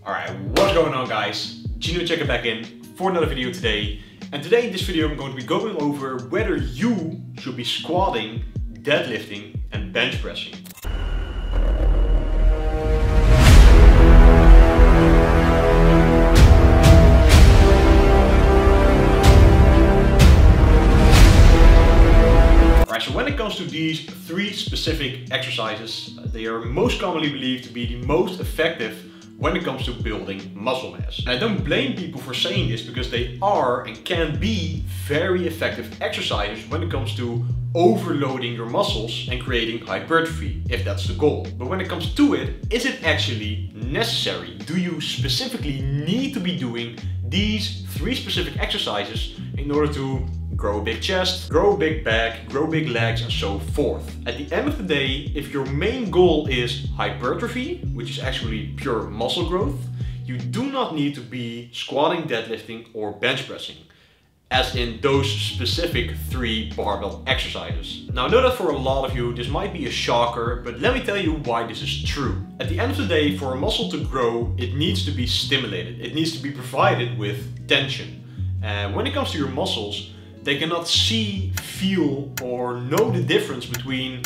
Alright, what's going on guys? Gino checking back in for another video today. And today in this video I'm going to be going over whether you should be squatting, deadlifting and bench pressing. Alright, so when it comes to these three specific exercises, they are most commonly believed to be the most effective when it comes to building muscle mass. And I don't blame people for saying this because they are and can be very effective exercises when it comes to overloading your muscles and creating hypertrophy, if that's the goal. But when it comes to it, is it actually necessary? Do you specifically need to be doing these three specific exercises in order to grow a big chest, grow a big back, grow big legs and so forth? At the end of the day, if your main goal is hypertrophy, which is actually pure muscle growth, you do not need to be squatting, deadlifting or bench pressing, as in those specific three barbell exercises. Now I know that for a lot of you this might be a shocker, but let me tell you why this is true. At the end of the day, for a muscle to grow, it needs to be stimulated. It needs to be provided with tension. And when it comes to your muscles, they cannot see, feel or know the difference between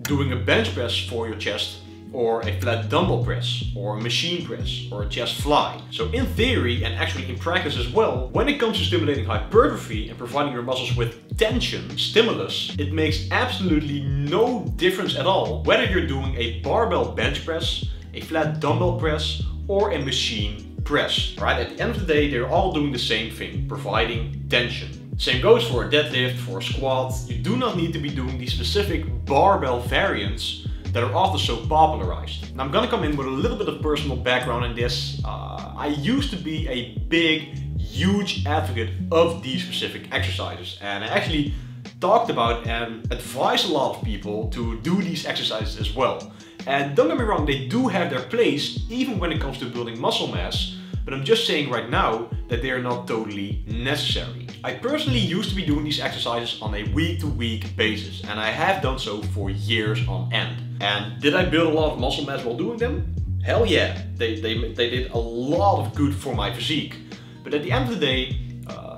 doing a bench press for your chest or a flat dumbbell press or a machine press or a chest fly. So in theory and actually in practice as well, when it comes to stimulating hypertrophy and providing your muscles with tension, stimulus, it makes absolutely no difference at all whether you're doing a barbell bench press, a flat dumbbell press or a machine press. Right? At the end of the day, they're all doing the same thing, providing tension. Same goes for a deadlift, for a squat. You do not need to be doing these specific barbell variants that are often so popularized. Now I'm gonna come in with a little bit of personal background in this. I used to be a big, huge advocate of these specific exercises, and I actually talked about and advised a lot of people to do these exercises as well. And don't get me wrong, they do have their place even when it comes to building muscle mass, but I'm just saying right now that they are not totally necessary. I personally used to be doing these exercises on a week-to-week basis, and I have done so for years on end. And did I build a lot of muscle mass while doing them? Hell yeah, they did a lot of good for my physique. But at the end of the day,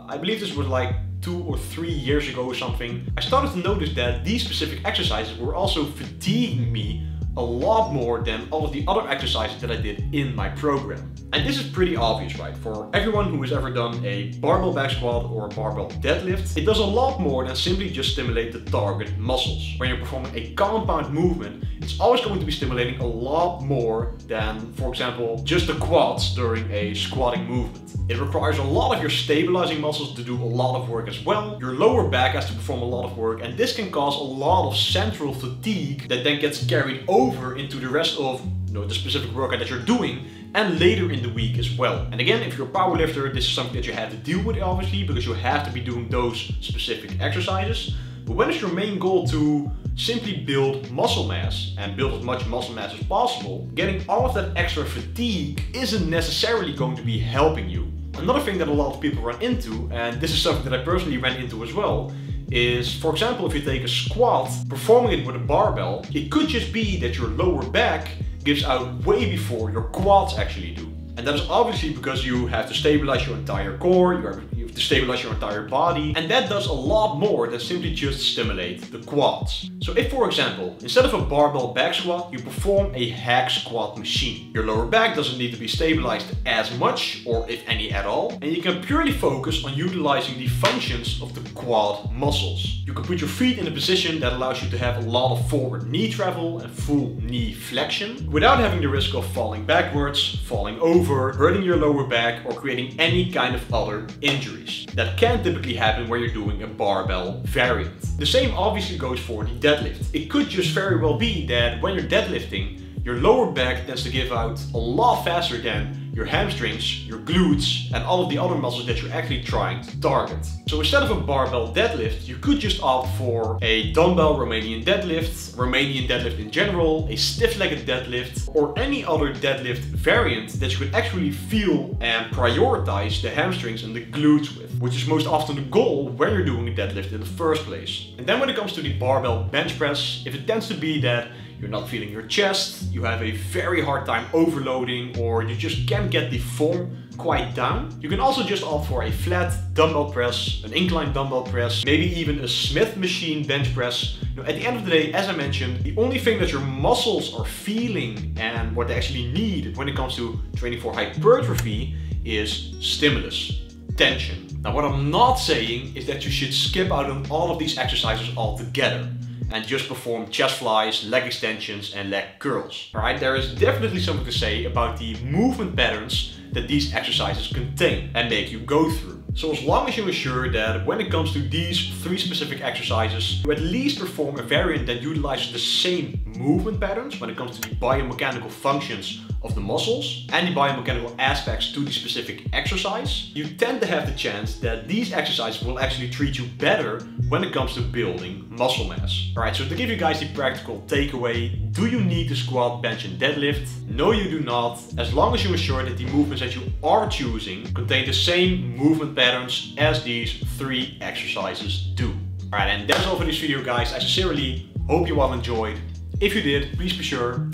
I believe this was like 2 or 3 years ago or something, I started to notice that these specific exercises were also fatiguing me a lot more than all of the other exercises that I did in my program. And this is pretty obvious, right? For everyone who has ever done a barbell back squat or a barbell deadlift, it does a lot more than simply just stimulate the target muscles. When you're performing a compound movement, it's always going to be stimulating a lot more than, for example, just the quads during a squatting movement. It requires a lot of your stabilizing muscles to do a lot of work as well. Your lower back has to perform a lot of work, and this can cause a lot of central fatigue that then gets carried over into the rest of the specific workout that you're doing and later in the week as well. And again, if you're a powerlifter, this is something that you have to deal with obviously, because you have to be doing those specific exercises. But when it's your main goal to simply build muscle mass and build as much muscle mass as possible, getting all of that extra fatigue isn't necessarily going to be helping you. Another thing that a lot of people run into, and this is something that I personally ran into as well, is, for example, if you take a squat, performing it with a barbell, it could just be that your lower back gives out way before your quads actually do. And that is obviously because you have to stabilize your entire core, you have to stabilize your entire body, and that does a lot more than simply just stimulate the quads. So if, for example, instead of a barbell back squat, you perform a hack squat machine, your lower back doesn't need to be stabilized as much, or if any at all, and you can purely focus on utilizing the functions of the quad muscles. You can put your feet in a position that allows you to have a lot of forward knee travel and full knee flexion, without having the risk of falling backwards, falling over, hurting your lower back, or creating any kind of other injuries. That can typically happen when you're doing a barbell variant. The same obviously goes for the deadlift. It could just very well be that when you're deadlifting, your lower back tends to give out a lot faster than your hamstrings, your glutes, and all of the other muscles that you're actually trying to target. So instead of a barbell deadlift, you could just opt for a dumbbell Romanian deadlift in general, a stiff-legged deadlift, or any other deadlift variant that you could actually feel and prioritize the hamstrings and the glutes with, which is most often the goal when you're doing a deadlift in the first place. And then when it comes to the barbell bench press, if it tends to be that you're not feeling your chest, you have a very hard time overloading, or you just can't get the form quite down, you can also just opt for a flat dumbbell press, an incline dumbbell press, maybe even a Smith machine bench press. At the end of the day, as I mentioned, the only thing that your muscles are feeling and what they actually need when it comes to training for hypertrophy is stimulus, tension. Now, what I'm not saying is that you should skip out on all of these exercises altogether and just perform chest flies, leg extensions and leg curls. Alright, there is definitely something to say about the movement patterns that these exercises contain and make you go through. So as long as you ensure that when it comes to these 3 specific exercises, you at least perform a variant that utilizes the same movement patterns when it comes to the biomechanical functions of the muscles and the biomechanical aspects to the specific exercise, you tend to have the chance that these exercises will actually treat you better when it comes to building muscle mass. Alright, so to give you guys the practical takeaway, do you need to squat, bench and deadlift? No, you do not, as long as you ensure that the movements that you are choosing contain the same movement patterns as these 3 exercises do. Alright, and that's all for this video, guys. I sincerely hope you all enjoyed. If you did, please be sure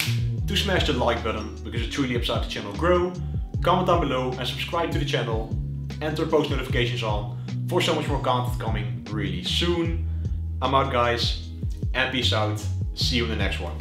to smash the like button because it truly helps out the channel grow. Comment down below and subscribe to the channel and turn post notifications on for so much more content coming really soon. I'm out, guys, and peace out. See you in the next one.